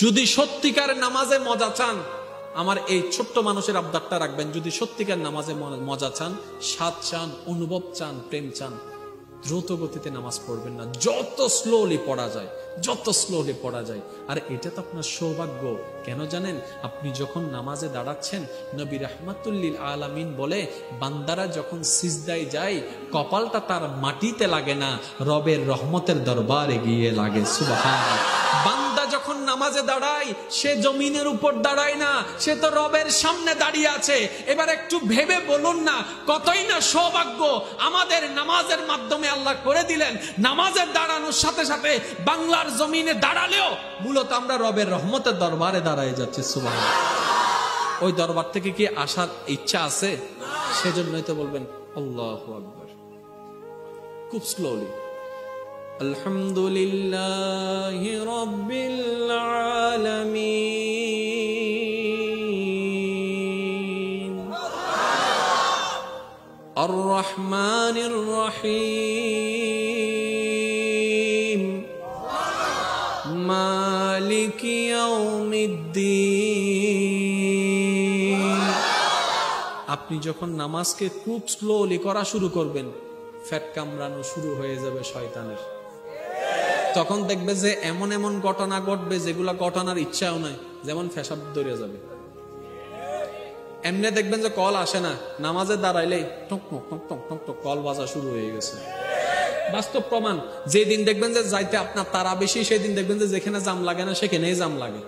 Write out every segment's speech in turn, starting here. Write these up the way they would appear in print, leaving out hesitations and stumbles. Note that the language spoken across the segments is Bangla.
যদি সত্যিকার নামাজে মজা চান, আমার এই ছোট্ট মানুষের আবদারটা রাখবেন, যদি সত্যিকার নামাজে মজা চান, স্বাদ চান, অনুভব চান, প্রেম চান, দ্রুত গতিতে নামাজ পড়বেন না, যত স্লোলি পড়া যায়, যত স্লোলি পড়া যায়। আর এটা তো আপনার সৌভাগ্য। কেন জানেন? আপনি যখন নামাজে দাঁড়াচ্ছেন, নবী রাহমাতুল লিল আলামিন বলে, বান্দারা যখন সিজদায় যায়, কপালটা তার মাটিতে লাগে না, রবের রহমতের দরবারে গিয়ে লাগে। সুবহানাল্লাহ। বান্দা যখন নামাজে দাঁড়ায়, সে জমিনের উপর দাঁড়ায় না, সে তো রবের সামনে দাঁড়িয়ে আছে। এবার একটু ভেবে বলুন না, কতই না সৌভাগ্য আমাদের নামাজের মাধ্যমে আল্লাহ করে দিলেন। নামাজের দাঁড়ানোর সাথে সাথে বাংলার জমিনে দাঁড়ালেও মূলত আমরা রবের রহমতের দরবারে দাঁড়ায় যাচ্ছি। সুবহানাল্লাহ। ওই দরবার থেকে কি আসার ইচ্ছা আছে? সেজন্যই তো বলবেন আল্লাহু আকবার, খুব স্লোলি। আলহামদুলিল্লাহি রাব্বিল আলামিন, আর রহমানির রহিম, মালিকি ইয়াউমিদ্দিন। আপনি যখন নামাজকে খুব স্লোলি করা শুরু করবেন, ফ্যাট কামড়ানো শুরু হয়ে যাবে শয়তানের। তখন দেখবে যে এমন এমন ঘটনা ঘটবে যেগুলা ঘটনার ইচ্ছাও নাই, যেমন পেশাব ধরে যাবে। এমনি দেখবেন যে কল আসে না, নামাজে দাঁড়াইলেই টক টক টক টক টক টক কল বাজা শুরু হয়ে গেছে। বাস্তব প্রমাণ। যেদিন দেখবেন যে যাইতে আপনার তারা বেশি, সেদিন দেখবেন যে যেখানে জাম লাগে না সেখানেই জাম লাগে।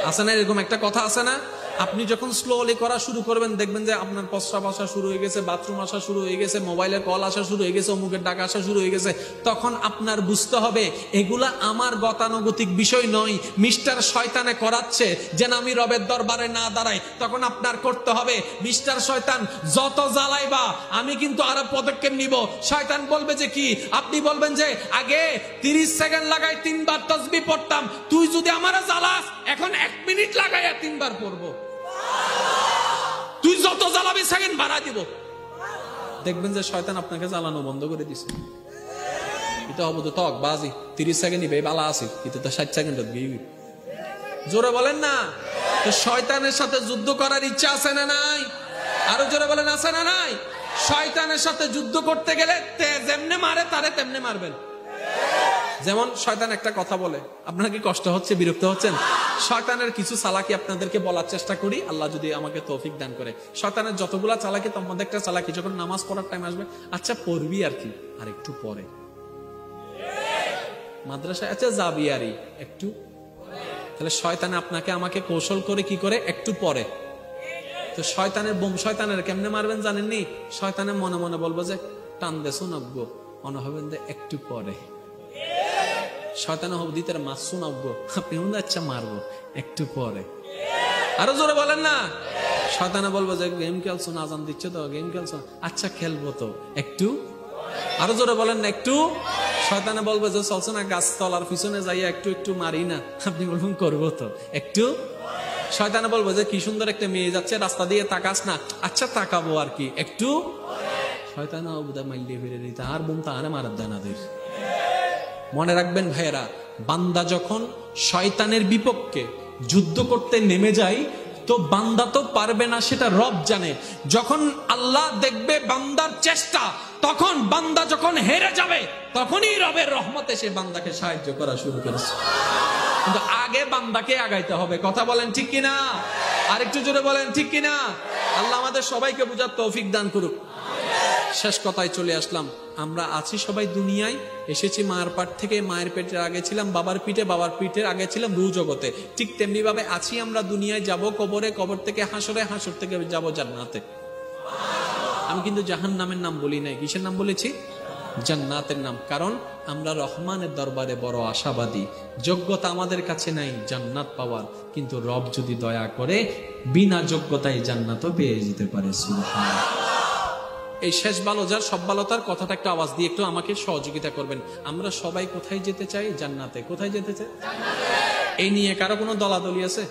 আছে না এরকম একটা কথা? আছে না? আপনি যখন স্লোলি করা শুরু করবেন, দেখবেন যে আপনার প্রস্রাব আসা শুরু হয়ে গেছে, বাথরুম আসা শুরু হয়ে গেছে, মোবাইলের কল আসা শুরু হয়ে গেছে, অমুকের ডাক আসা শুরু হয়ে গেছে। তখন আপনার বুঝতে হবে এগুলা আমার গতানুগতিক বিষয় নয়, মিস্টার শয়তানে করাচ্ছে যেন আমি রবের দরবারে না দাঁড়াই। তখন আপনার করতে হবে, মিস্টার শয়তান যত জ্বালাইবা আমি কিন্তু আরো পদক্ষেপ নিব। শয়তান বলবে যে কি? আপনি বলবেন যে আগে 30 সেকেন্ড লাগাই 3 বার তাসবিহ পড়তাম, তুই যদি আমারে জ্বালাস এখন 1 মিনিট লাগাইয়া 3 বার পড়বো। তুই যত জ্বালাবি সেকেন্ড বাড়া দিব। দেখবেন যে শয়তান আপনাকে জ্বালানো বন্ধ করে দিছে। এটা হবে তো তক বাজি 30 সেকেন্ড নিবে বালা আছে, এটা তো 60 সেকেন্ড দিবি। জোরে বলেন না। তো শয়তানের সাথে যুদ্ধ করার ইচ্ছা আছে না নাই? আরো জোরে বলেন, আছে না নাই? শয়তানের সাথে যুদ্ধ করতে গেলে যেমনে মারে তারে তেমনে মারবেন। যেমন শয়তান একটা কথা বলে, আপনার কি কষ্ট হচ্ছে, বিরক্ত হচ্ছেন? শয়তানের কিছু চালাকি আপনাদেরকে বলার চেষ্টা করি, আল্লাহ যদি আমাকে তৌফিক দান করে। শয়তানের যতগুলা চালাকি, তার মধ্যে একটা চালাকি, যখন নামাজ পড়ার টাইম আসবে, আচ্ছা পড়বি আর কি, আর একটু পরে মাদ্রাসায় আচ্ছা যাবি আরই একটু। তাহলে শয়তানে আপনাকে আমাকে কৌশল করে কি করে? একটু পরে। তো শয়তানের বোম শয়তানের কেমনে মারবেন জানেননি? শয়তানে মনে মনে বলবো যে টান দে শোনাব, মনে হবেন যে একটু পরে। শয়তানে হব দিতে মাছ শোনাব, আপনি আচ্ছা মারবো একটু পরে। আরো জোরে বলেন না। শয়তানে বলবো যে গেম খেলছো, আজান দিচ্ছে তো, গেম খেলছো, আচ্ছা খেলবো তো একটু। আরো জোরে বলেন না একটু। শয়তানে বলবো যে চলছে না গাছ তলার পিছনে যাইয়া একটু একটু মারি না, আপনি বলবেন করবো তো একটু। শয়তানে বলবো যে কি সুন্দর একটা মেয়ে যাচ্ছে রাস্তা দিয়ে, তাকাস না, আচ্ছা তাকাবো আর কি একটু। শয়তানে মাইলে ফিরে দিতে আর বোম তাহারে মারার দানাদের। মনে রাখবেন ভাইয়েরা, বান্দা যখন শয়তানের বিপক্ষে যুদ্ধ করতে নেমে যায়, তো বান্দা তো পারবে না, সেটা রব জানে। যখন আল্লাহ দেখবে বান্দার চেষ্টা, তখন বান্দা যখন হেরে যাবে, তখনই রবের রহমতে সে বান্দাকে সাহায্য করা শুরু করেছে। কিন্তু আগে বান্দাকে আগাইতে হবে। কথা বলেন ঠিক কিনা? আরেকটু জোরে বলেন ঠিক কিনা? আল্লাহ আমাদের সবাইকে বুঝার তৌফিক দান করুক। শেষ কথায় চলে আসলাম। আমরা আছি সবাই দুনিয়ায়, এসেছি মায়ের পেট থেকে, মায়ের পেটের আগে ছিলাম বাবার পিঠে, বাবার পিঠের আগে ছিলাম রূহ জগতে। ঠিক তেমনি ভাবে আছি আমরা দুনিয়ায়, যাব কবরে, কবর থেকে হাসরে, হাসর থেকে যাব জান্নাতে। আমি কিন্তু জাহান্নামের নাম বলি নাই, কিসের নাম বলেছি? জান্নাতের নাম। কারণ আমরা রহমানের দরবারে বড় আশাবাদী। যোগ্যতা আমাদের কাছে নাই জান্নাত পাওয়ার, কিন্তু রব যদি দয়া করে বিনা যোগ্যতায় জান্নাতও পেয়ে যেতে পারে। সুবহানাল্লাহ। এই শেষ ভালো যার সব ভালো তার কথাটা একটু আওয়াজ দিয়ে একটু আমাকে সহযোগিতা করবেন। আমরা সবাই কোথায় যেতে চাই? জান্নাতে। কোথায় যেতে চাই? এই নিয়ে কারো কোনো দলাদলি আছে?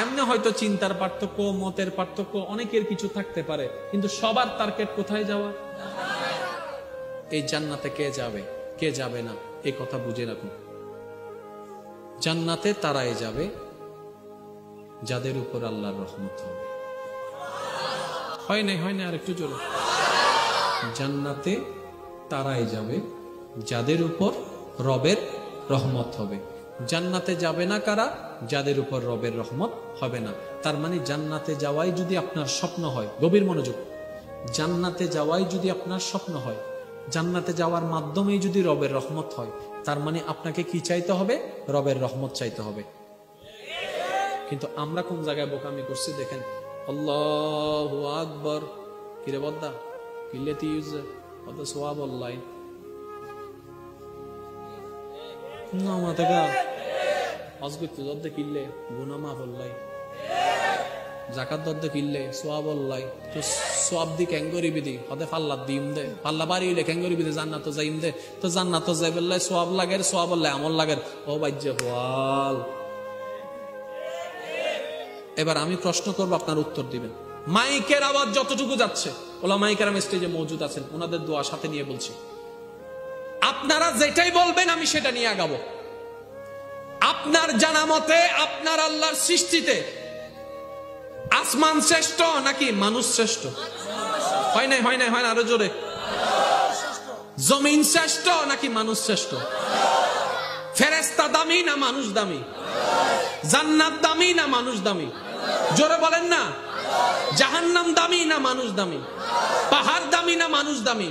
এমনি হয়তো চিন্তার পার্থক্য, মতের পার্থক্য, অনেকের কিছু থাকতে পারে, কিন্তু সবার টার্গেট কোথায় যাওয়া? এই জান্নাতে কে যাবে, কে যাবে না, এই কথা বুঝে রাখুন। জান্নাতে তারাই যাবে যাদের উপর আল্লাহর রহমত হবে। হয় নাই আর একটু জোরে। জান্নাতে তারাই যাবে যাদের উপর রবের রহমত হবে। জান্নাতে যাবে না কারা? যাদের উপর রবের রহমত হবে না। তার মানে জান্নাতে যাওয়াই যদি আপনার স্বপ্ন হয়, গভীর মনোযোগ, জান্নাতে যাওয়াই যদি আপনার স্বপ্ন হয়, জান্নাতে যাওয়ার মাধ্যমেই যদি রবের রহমত হয়, তার মানে আপনাকে কি চাইতে হবে? রবের রহমত চাইতে হবে। কিন্তু আমরা কোন জায়গায় বোকামি করছি দেখেন। আল্লাহু আকবার, কিরে বদ্দা কিল্লেতি ইউজে কত সোয়াব আল্লাহ না মাতাগা অজগত দদ্দে কিল্লে গুনাহ মাফ আল্লাহ, জাকাত দদ্দে কিল্লে সোয়াব আল্লাহ। তো সোয়াব দি ক্যাঙ্গরি বিদি হদে ফাল্লা দিম দে, ফাল্লা বাড়ি হইলে ক্যাঙ্গরি বিদি জান্নাত যাইম দে। তো জান্নাত যাইবেল্লাই সোয়াব লাগের, সোয়াব আল্লাহ আমল লাগের। ও বাইজ্জে ওয়াল। এবার আমি প্রশ্ন করব, আপনার উত্তর দিবেন। মাইকের আওয়াজ যতটুকু যাচ্ছে, ওলামায়ে কেরাম স্টেজে মওজুদ আছেন, ওনাদের দোয়া সাথে নিয়ে বলছি, আপনারা যেটাই বলবেন আমি সেটা নিয়ে আগাবো। আপনার জানা মতে আপনার আল্লাহর সৃষ্টিতে আসমান শ্রেষ্ঠ নাকি মানুষ শ্রেষ্ঠ? হয় নাই আরো জোরে। জমিন শ্রেষ্ঠ নাকি মানুষ শ্রেষ্ঠ? ফেরেশতা দামি না মানুষ দামি? জান্নাত দামি না মানুষ দামি? জোরে বলেন না। জাহান্নাম দামি না মানুষ দামি? পাহাড় দামি না মানুষ দামি?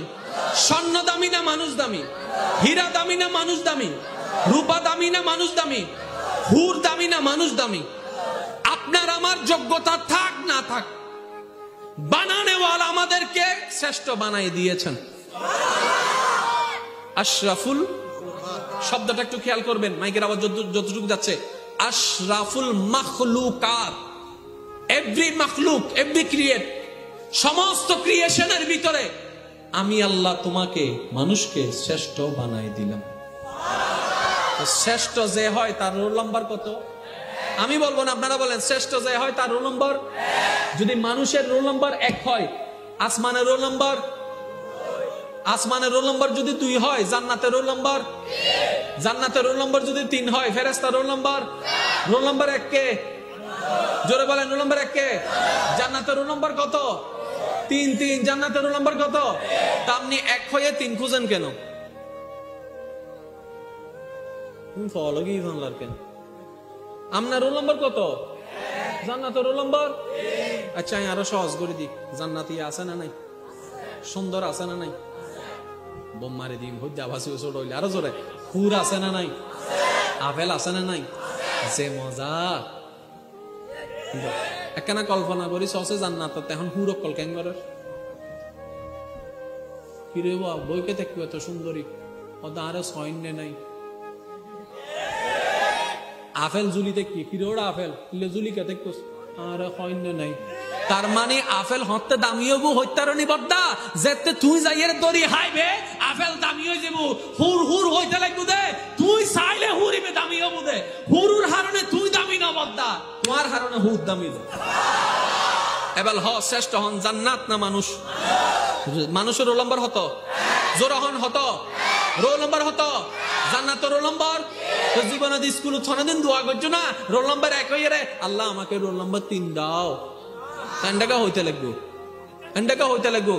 স্বর্ণ দামি না মানুষ দামি? হীরা দামি না মানুষ দামি? রূপা দামি না মানুষ দামি? হুর দামি না মানুষ দামি? আপনার আমার যোগ্যতা থাক না থাক, বানানেওয়ালা আমাদেরকে শ্রেষ্ঠ বানাই দিয়েছেন। আশরাফুল শব্দটা একটু খেয়াল করবেন, মাইকের আওয়াজ যতটুকু যাচ্ছে। আশরাফুল মাখলুকাত, এভরি মাখলুক, এভরি ক্রিয়েট, সমস্ত ক্রিয়েশনের ভিতরে আমি আল্লাহ তোমাকে মানুষকে শ্রেষ্ঠ বানাই দিলাম। শ্রেষ্ঠ যে হয় তার রোল নাম্বার কত? আমি বলবো না, আপনারা বলেন। শ্রেষ্ঠ যে হয় তার রোল নাম্বার, যদি মানুষের রোল নাম্বার 1 হয়, আসমানের রোল নাম্বার, আসমানের রোল নাম্বার যদি 2 হয়, জান্নাতের রোল নাম্বার, জান্নাতের রোল নাম্বার যদি 3 হয়, ফেরেশতার রোল নাম্বার 1 কে? জোরে বলেন, রোল নাম্বার 1 কে? জান্নাতের রোল নাম্বার কত? 3। জান্নাতের রোল নাম্বার কত? তা আপনি 1 হয়ে 3 খুঁজেন কেন? ফলো কি জানলার কেন? আপনার রোল নাম্বার কত? জান্নাতের রোল নাম্বার। আচ্ছা আমি আরো সহজ করে দিই, জান্নাতি আছে না নাই? সুন্দর আছে না নাই? বোম মারি দিন হইতে আভাসি ছোট হইলে আরো জোরে। হুর আছে না নাই? আপেল আছে না নাই? যে মজা। একখানা কল্পনা করি সসে জান্নাত, এখন হুর কল কেন করে ফিরে বইকে দেখবো এত সুন্দরী, ওটা আরো সৈন্যে নাই। আপেল জুলিতে কি ফিরোড়া আপেল জুলিকে দেখতো আর সৈন্য নাই। তার মানে আপেল হতে দামিও বু হত্যারণী বদ্দা যেতে তুই যাইয়ের দড়ি হাইবে আপেল দামি হয়ে যাবো, হুর হুর হইতে লাগবো দে, তুই চাইলে হুরিবে দামি হবো দে, হুরুর হারণে তুই দামি না বদ্দা, তোমার হারণে হুর দামি দে। এবার শ্রেষ্ঠ হন জান্নাত না মানুষ? মানুষের রোল নম্বর হতো, জোরহন হতো, রোল নম্বর হতো, জান্নাত রোল নম্বর। তো জীবনে স্কুল ছদিন দোয়া করছো না, রোল নম্বর 1 হয়ে রে আল্লাহ আমাকে রোল নম্বর 3 দাও, এন্ডাকা হইতে লাগবো, এন্ডাকা হইতে লাগবো।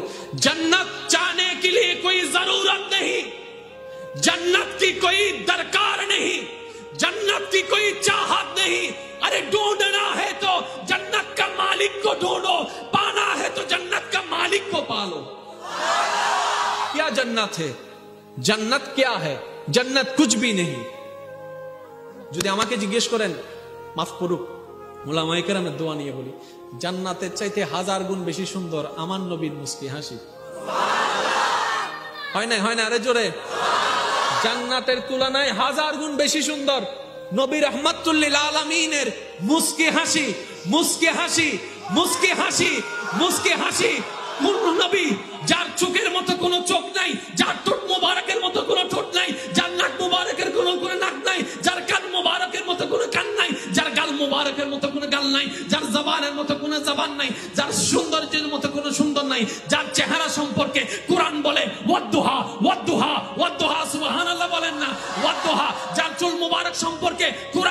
जन्नत चाहने के लिए कोई जरूरत नहीं, जन्नत की कोई दरकार नहीं, जन्नत की कोई चाहत नहीं। अरे ढूंढना है तो जन्नत का मालिक को ढूंढो, पाना है तो जन्नत का मालिक को पालो। क्या जन्नत है? जन्नत क्या है? जन्नत कुछ भी नहीं। যদি আমাকে জিজ্ঞেস করেন, মাফ করুক উলামায়ে কেরামের দোয়া নিয়ে বলি, জান্নাতের চাইতে 1000 গুণ বেশি সুন্দর আমার নবীর মুস্কি হাসি। হয় না আরে জোরে। জান্নাতের তুলনায় 1000 গুণ বেশি সুন্দর নবী রাহমাতুল লিল আলামিনের মুস্কি হাসি, মুস্কি হাসি, মুস্কি হাসি, মুস্কি হাসি। কোন নবী যার চোখের মতো কোনো চোখ নাই, যার ঠোঁট মোবারকের মতো কোনো ঠোঁট নাই, যার নাক মোবারকের কোনো নাক নাই, যার কান মোবারকের মতো কোনো কান নাই, যার গাল মোবারকের মতো কোনো গাল নাই, যার জবানের মতো কোনো জবান নাই, যার সৌন্দর্যের মতো কোনো সুন্দর নাই, যার চেহারা সম্পর্কে কোরআন বলে ওয়াদ্দুহা ওয়াদ্দুহা ওয়াদ্দুহা, সুবহানাল্লাহ বলেন না, ওয়াদ্দুহা। যার চুল মোবারক সম্পর্কে কোরআন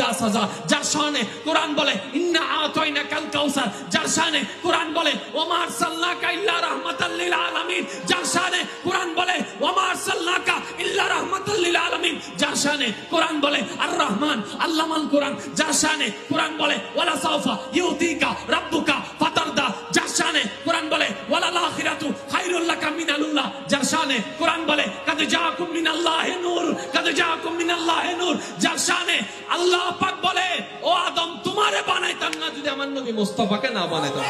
ইযা সাজা, যার শানে কোরআন বলে ইন্না আতাইনাকাল কাউসার, যার শানে কোরআন বলে ওমা আরসালনাকা ইল্লা রাহমাতাল লিল আলামিন, যার শানে কোরআন বলে ওমা আরসালনাকা ইল্লা রাহমাতাল লিল আলামিন, যার শানে কোরআন বলে আর রহমান আল্লামাল কোরআন, যার শানে কোরআন বলে ওয়ালা সাউফা ইউতিকা রাব্বুকা ফাতারদা, যার শানে কোরআন বলে ওয়ালাল আখিরাতু খায়রুল লাকা মিনাল উলা, যার শানে কোরআন বলে কাদ জাআকুম মিনাল্লাহি নূর, কাদ জাআকুম মিনাল্লাহি নূর, যার শানে আল্লাহ পাক বলে ও আদম তোমারে বানাইতাম না যদি আমার নবী মুস্তাফাকে না বানাইতাম।